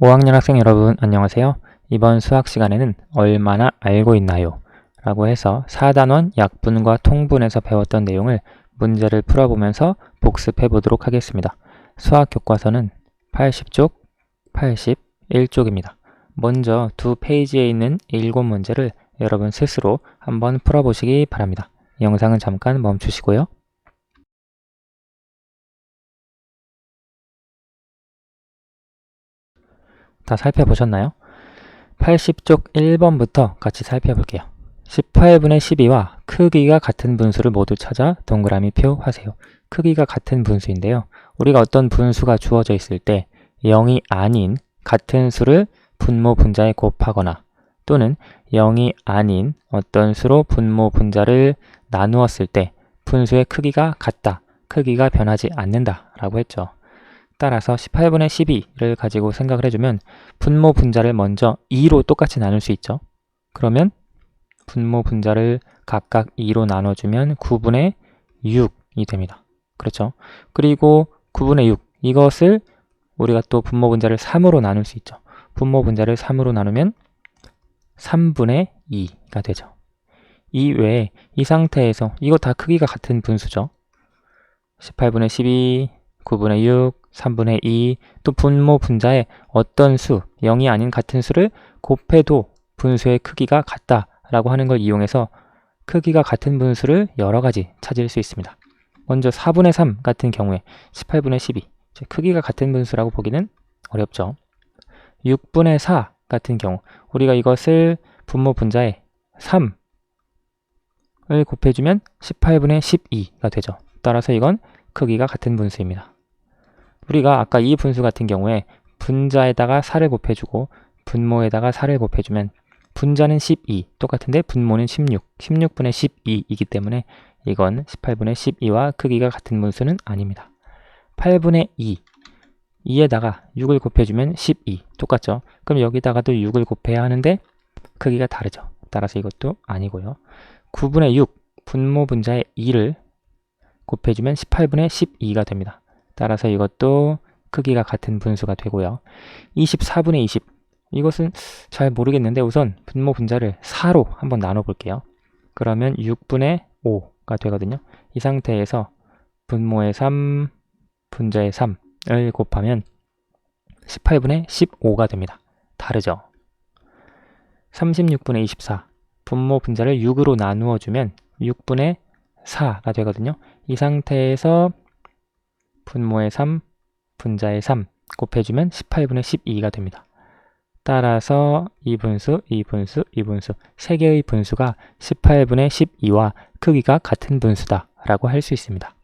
5학년 학생 여러분 안녕하세요. 이번 수학 시간에는 얼마나 알고 있나요? 라고 해서 4단원 약분과 통분에서 배웠던 내용을 문제를 풀어보면서 복습해 보도록 하겠습니다. 수학 교과서는 80쪽, 81쪽입니다. 먼저 두 페이지에 있는 7문제를 여러분 스스로 한번 풀어보시기 바랍니다. 영상은 잠깐 멈추시고요. 다 살펴보셨나요? 80쪽 1번부터 같이 살펴볼게요. 18분의 12와 크기가 같은 분수를 모두 찾아 동그라미표 하세요. 크기가 같은 분수인데요. 우리가 어떤 분수가 주어져 있을 때 0이 아닌 같은 수를 분모 분자에 곱하거나 또는 0이 아닌 어떤 수로 분모 분자를 나누었을 때 분수의 크기가 같다, 크기가 변하지 않는다 라고 했죠. 따라서 18분의 12를 가지고 생각을 해주면 분모 분자를 먼저 2로 똑같이 나눌 수 있죠. 그러면 분모 분자를 각각 2로 나눠주면 9분의 6이 됩니다. 그렇죠? 그리고 9분의 6 이것을 우리가 또 분모 분자를 3으로 나눌 수 있죠. 분모 분자를 3으로 나누면 3분의 2가 되죠. 이 외에 이 상태에서 이거 다 크기가 같은 분수죠. 18분의 12, 9분의 6, 3분의 2, 또 분모 분자에 어떤 수, 0이 아닌 같은 수를 곱해도 분수의 크기가 같다라고 하는 걸 이용해서 크기가 같은 분수를 여러 가지 찾을 수 있습니다. 먼저 4분의 3 같은 경우에 18분의 12, 크기가 같은 분수라고 보기는 어렵죠. 6분의 4 같은 경우 우리가 이것을 분모 분자에 3을 곱해주면 18분의 12가 되죠. 따라서 이건 크기가 같은 분수입니다. 우리가 아까 이 분수 같은 경우에 분자에다가 4를 곱해주고 분모에다가 4를 곱해주면 분자는 12, 똑같은데 분모는 16, 16분의 12이기 때문에 이건 18분의 12와 크기가 같은 분수는 아닙니다. 8분의 2, 2에다가 6을 곱해주면 12, 똑같죠? 그럼 여기다가도 6을 곱해야 하는데 크기가 다르죠. 따라서 이것도 아니고요. 9분의 6, 분모 분자에 2를 곱해주면 18분의 12가 됩니다. 따라서 이것도 크기가 같은 분수가 되고요. 24분의 20 이것은 잘 모르겠는데 우선 분모 분자를 4로 한번 나눠볼게요. 그러면 6분의 5가 되거든요. 이 상태에서 분모의 3, 분자의 3을 곱하면 18분의 15가 됩니다. 다르죠? 36분의 24 분모 분자를 6으로 나누어주면 6분의 4가 되거든요. 이 상태에서 분모의 3, 분자의 3 곱해주면 18분의 12가 됩니다. 따라서 이 분수, 이 분수, 이 분수 세 개의 분수가 18분의 12와 크기가 같은 분수다 라고 할 수 있습니다.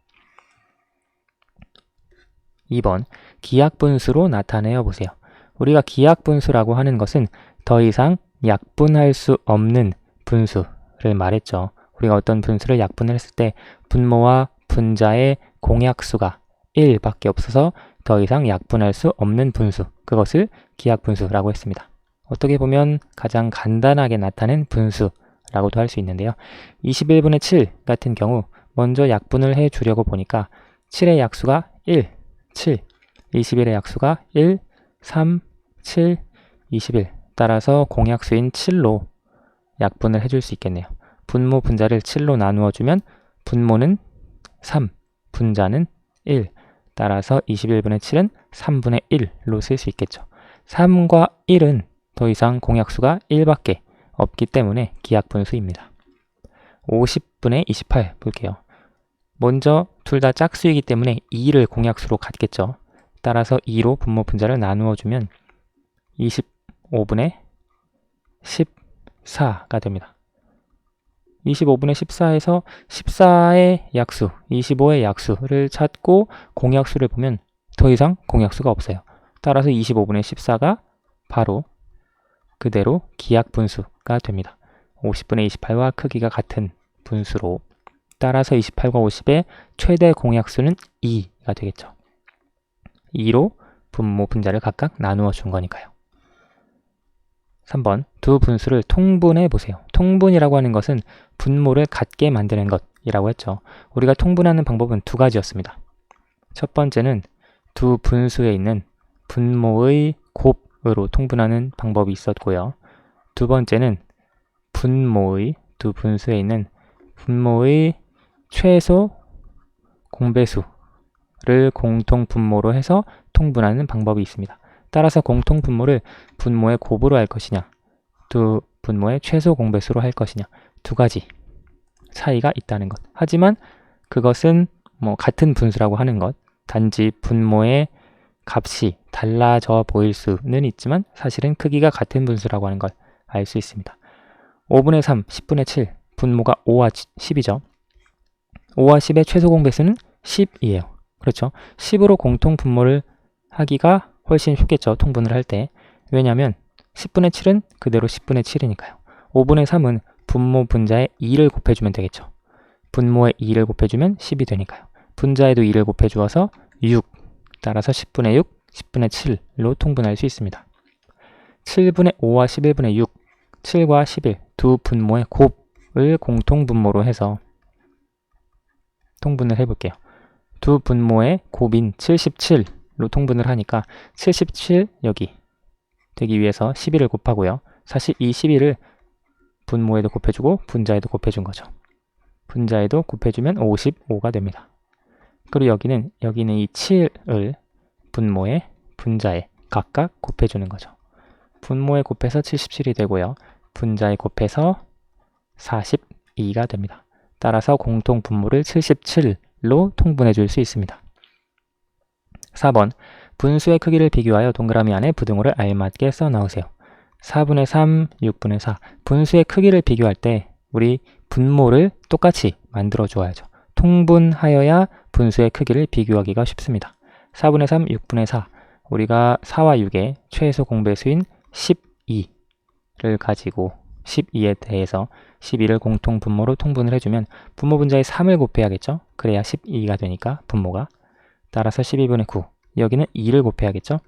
2번 기하분수로 나타내어 보세요. 우리가 기하분수라고 하는 것은 더 이상 약분할 수 없는 분수를 말했죠. 우리가 어떤 분수를 약분을 했을 때 분모와 분자의 공약수가 1밖에 없어서 더 이상 약분할 수 없는 분수, 그것을 기하분수라고 했습니다. 어떻게 보면 가장 간단하게 나타낸 분수라고도 할 수 있는데요. 21분의 7 같은 경우 먼저 약분을 해주려고 보니까 7의 약수가 1, 7, 21의 약수가 1, 3, 7, 21 따라서 공약수인 7로 약분을 해줄 수 있겠네요. 분모 분자를 7로 나누어주면 분모는 3, 분자는 1 따라서 21분의 7은 3분의 1로 쓸 수 있겠죠. 3과 1은 더 이상 공약수가 1밖에 없기 때문에 기하분수입니다. 50분의 28 볼게요. 먼저 둘 다 짝수이기 때문에 2를 공약수로 갖겠죠. 따라서 2로 분모 분자를 나누어주면 25분의 14가 됩니다. 25분의 14에서 14의 약수, 25의 약수를 찾고 공약수를 보면 더 이상 공약수가 없어요. 따라서 25분의 14가 바로 그대로 기하분수가 됩니다. 50분의 28와 크기가 같은 분수로 따라서 28과 50의 최대 공약수는 2가 되겠죠. 2로 분모 분자를 각각 나누어 준 거니까요. 3번 두 분수를 통분해 보세요. 통분이라고 하는 것은 분모를 같게 만드는 것이라고 했죠. 우리가 통분하는 방법은 두 가지였습니다. 첫 번째는 두 분수에 있는 분모의 곱 9으로 통분하는 방법이 있었고요. 두 번째는 분모의 두 분수에 있는 분모의 최소 공배수를 공통 분모로 해서 통분하는 방법이 있습니다. 따라서 공통 분모를 분모의 곱으로 할 것이냐, 두 분모의 최소 공배수로 할 것이냐, 두 가지 차이가 있다는 것. 하지만 그것은 같은 분수라고 하는 것, 단지 분모의 값이 달라져 보일 수는 있지만 사실은 크기가 같은 분수라고 하는 걸 알 수 있습니다. 5분의 3, 10분의 7, 분모가 5와 10이죠. 5와 10의 최소 공배수는 10이에요. 그렇죠? 10으로 공통 분모를 하기가 훨씬 쉽겠죠. 통분을 할 때. 왜냐하면 10분의 7은 그대로 10분의 7이니까요. 5분의 3은 분모 분자에 2를 곱해주면 되겠죠. 분모에 2를 곱해주면 10이 되니까요. 분자에도 2를 곱해주어서 6, 따라서 10분의 6, 10분의 7로 통분할 수 있습니다. 7분의 5와 11분의 6, 7과 11 두 분모의 곱을 공통 분모로 해서 통분을 해볼게요. 두 분모의 곱인 77로 통분을 하니까 77 여기 되기 위해서 11을 곱하고요. 사실 이 11을 분모에도 곱해주고 분자에도 곱해준 거죠. 분자에도 곱해주면 55가 됩니다. 그리고 여기는 이 7을 분모에 분자에 각각 곱해주는 거죠. 분모에 곱해서 77이 되고요. 분자에 곱해서 42가 됩니다. 따라서 공통 분모를 77로 통분해 줄 수 있습니다. 4번, 분수의 크기를 비교하여 동그라미 안에 부등호를 알맞게 써 넣으세요. 4분의 3, 6분의 4. 분수의 크기를 비교할 때 우리 분모를 똑같이 만들어 주어야죠. 통분하여야 분수의 크기를 비교하기가 쉽습니다. 4분의 3, 6분의 4. 우리가 4와 6의 최소 공배수인 12를 가지고 12에 대해서 12를 공통 분모로 통분을 해주면 분모 분자에 3을 곱해야겠죠? 그래야 12가 되니까 분모가. 따라서 12분의 9. 여기는 2를 곱해야겠죠?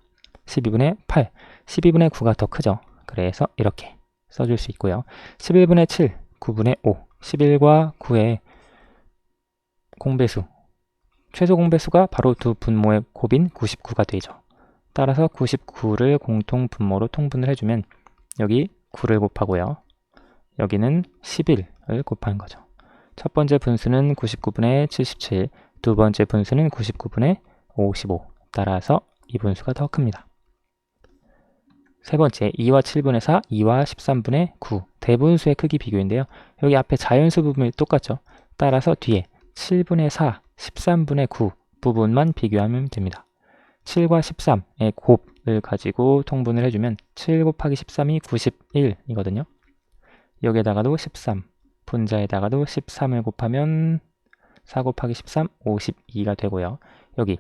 12분의 8. 12분의 9가 더 크죠? 그래서 이렇게 써줄 수 있고요. 11분의 7, 9분의 5. 11과 9의 공배수. 최소 공배수가 바로 두 분모의 곱인 99가 되죠. 따라서 99를 공통 분모로 통분을 해주면 여기 9를 곱하고요. 여기는 11을 곱하는 거죠. 첫 번째 분수는 99분의 77, 두 번째 분수는 99분의 55. 따라서 이 분수가 더 큽니다. 세 번째, 2와 7분의 4, 2와 13분의 9. 대분수의 크기 비교인데요. 여기 앞에 자연수 부분이 똑같죠. 따라서 뒤에 7분의 4, 13분의 9 부분만 비교하면 됩니다. 7과 13의 곱을 가지고 통분을 해주면 7 곱하기 13이 91이거든요. 여기에다가도 13, 분자에다가도 13을 곱하면 4 곱하기 13, 52가 되고요. 여기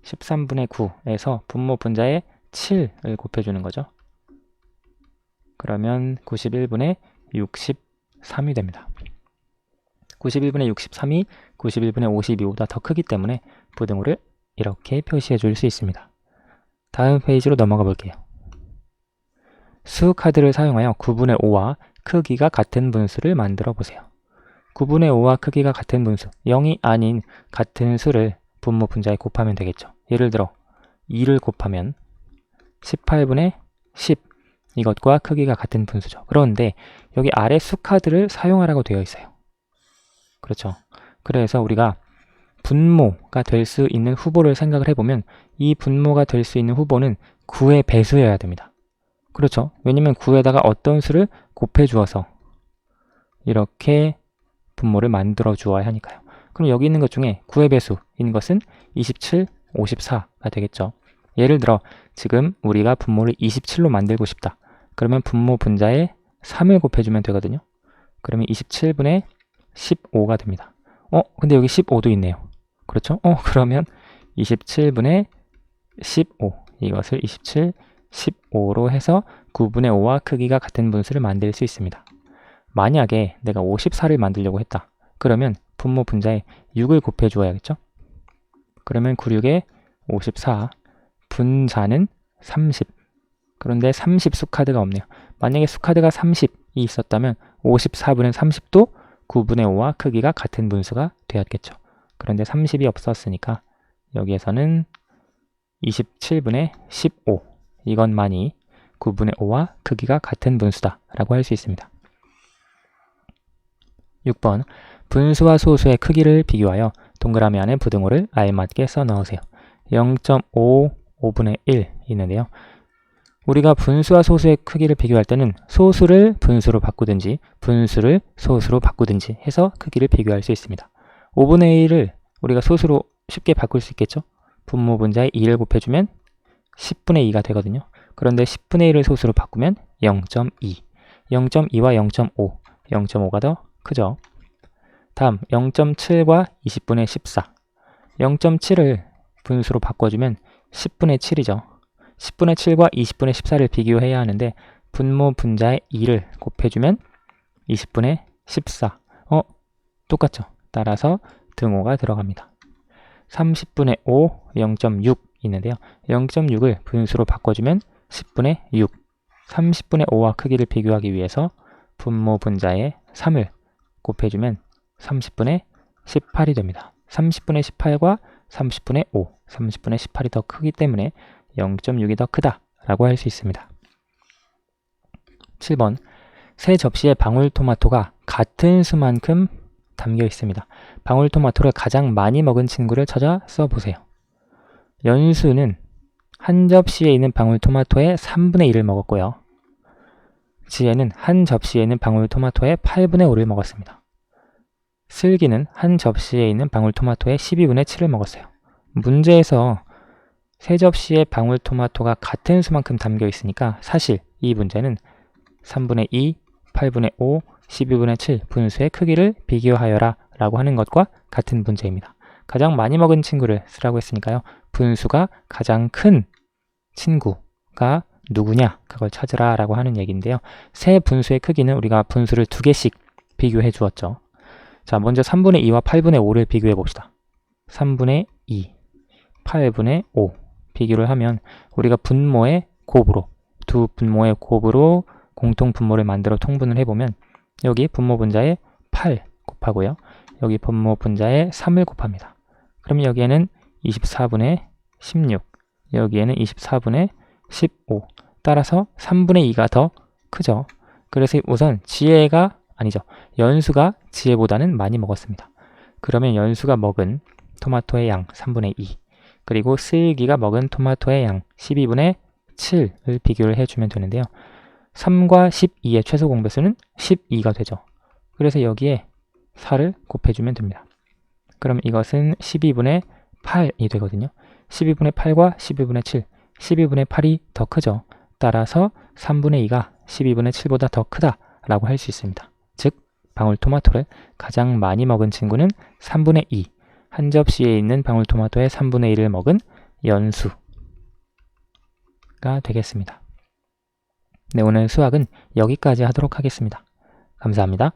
13분의 9에서 분모 분자에 7을 곱해주는 거죠. 그러면 91분의 63이 됩니다. 91분의 63이 91분의 52보다 더 크기 때문에 부등호를 이렇게 표시해 줄 수 있습니다. 다음 페이지로 넘어가 볼게요. 수 카드를 사용하여 9분의 5와 크기가 같은 분수를 만들어 보세요. 9분의 5와 크기가 같은 분수, 0이 아닌 같은 수를 분모 분자에 곱하면 되겠죠. 예를 들어 2를 곱하면 18분의 10, 이것과 크기가 같은 분수죠. 그런데 여기 아래 수 카드를 사용하라고 되어 있어요. 그렇죠. 그래서 우리가 분모가 될 수 있는 후보를 생각을 해보면 이 분모가 될 수 있는 후보는 9의 배수여야 됩니다. 그렇죠. 왜냐면 9에다가 어떤 수를 곱해 주어서 이렇게 분모를 만들어 주어야 하니까요. 그럼 여기 있는 것 중에 9의 배수인 것은 27, 54가 되겠죠. 예를 들어 지금 우리가 분모를 27로 만들고 싶다. 그러면 분모 분자에 3을 곱해주면 되거든요. 그러면 27분의 15가 됩니다. 근데 여기 15도 있네요. 그렇죠? 그러면 27분의 15, 이것을 27, 15로 해서 9분의 5와 크기가 같은 분수를 만들 수 있습니다. 만약에 내가 54를 만들려고 했다. 그러면 분모 분자에 6을 곱해 주어야겠죠? 그러면 96에 54, 분자는 30. 그런데 30 수카드가 없네요. 만약에 수카드가 30이 있었다면 54분의 30도 9분의 5와 크기가 같은 분수가 되었겠죠. 그런데 30이 없었으니까 여기에서는 27분의 15 이것만이 9분의 5와 크기가 같은 분수다 라고 할 수 있습니다. 6번 분수와 소수의 크기를 비교하여 동그라미 안에 부등호를 알맞게 써 넣으세요. 0.5, 5분의 1 있는데요. 우리가 분수와 소수의 크기를 비교할 때는 소수를 분수로 바꾸든지 분수를 소수로 바꾸든지 해서 크기를 비교할 수 있습니다. 5분의 1을 우리가 소수로 쉽게 바꿀 수 있겠죠? 분모 분자에 2를 곱해주면 10분의 2가 되거든요. 그런데 10분의 1을 소수로 바꾸면 0.2, 0.2와 0.5, 0.5가 더 크죠? 다음 0.7과 20분의 14, 0.7을 분수로 바꿔주면 10분의 7이죠. 10분의 7과 20분의 14를 비교해야 하는데 분모 분자에 2를 곱해주면 20분의 14. 똑같죠? 따라서 등호가 들어갑니다. 30분의 5, 0.6 있는데요. 0.6을 분수로 바꿔주면 10분의 6. 30분의 5와 크기를 비교하기 위해서 분모 분자에 3을 곱해주면 30분의 18이 됩니다. 30분의 18과 30분의 5, 30분의 18이 더 크기 때문에 0.6이 더 크다라고 할 수 있습니다. 7번 세 접시의 방울토마토가 같은 수만큼 담겨 있습니다. 방울토마토를 가장 많이 먹은 친구를 찾아 써보세요. 연수는 한 접시에 있는 방울토마토의 3분의 1을 먹었고요. 지혜는 한 접시에 있는 방울토마토의 8분의 5를 먹었습니다. 슬기는 한 접시에 있는 방울토마토의 12분의 7을 먹었어요. 문제에서 세 접시의 방울토마토가 같은 수만큼 담겨 있으니까 사실 이 문제는 3분의 2, 8분의 5, 12분의 7 분수의 크기를 비교하여라 라고 하는 것과 같은 문제입니다. 가장 많이 먹은 친구를 쓰라고 했으니까요. 분수가 가장 큰 친구가 누구냐 그걸 찾으라 라고 하는 얘기인데요. 세 분수의 크기는 우리가 분수를 2개씩 비교해 주었죠. 자, 먼저 3분의 2와 8분의 5를 비교해 봅시다. 3분의 2, 8분의 5 비교를 하면 우리가 분모의 곱으로 두 분모의 곱으로 공통 분모를 만들어 통분을 해보면 여기 분모 분자에 8 곱하고요. 여기 분모 분자에 3을 곱합니다. 그럼 여기에는 24분의 16, 여기에는 24분의 15. 따라서 3분의 2가 더 크죠. 그래서 우선 연수가 지혜보다는 많이 먹었습니다. 그러면 연수가 먹은 토마토의 양 3분의 2, 그리고 슬기가 먹은 토마토의 양 12분의 7을 비교를 해주면 되는데요. 3과 12의 최소 공배수는 12가 되죠. 그래서 여기에 4를 곱해주면 됩니다. 그럼 이것은 12분의 8이 되거든요. 12분의 8과 12분의 7, 12분의 8이 더 크죠. 따라서 3분의 2가 12분의 7보다 더 크다라고 할 수 있습니다. 즉, 방울토마토를 가장 많이 먹은 친구는 3분의 2, 한 접시에 있는 방울토마토의 3분의 1을 먹은 연수가 되겠습니다. 네, 오늘 수학은 여기까지 하도록 하겠습니다. 감사합니다.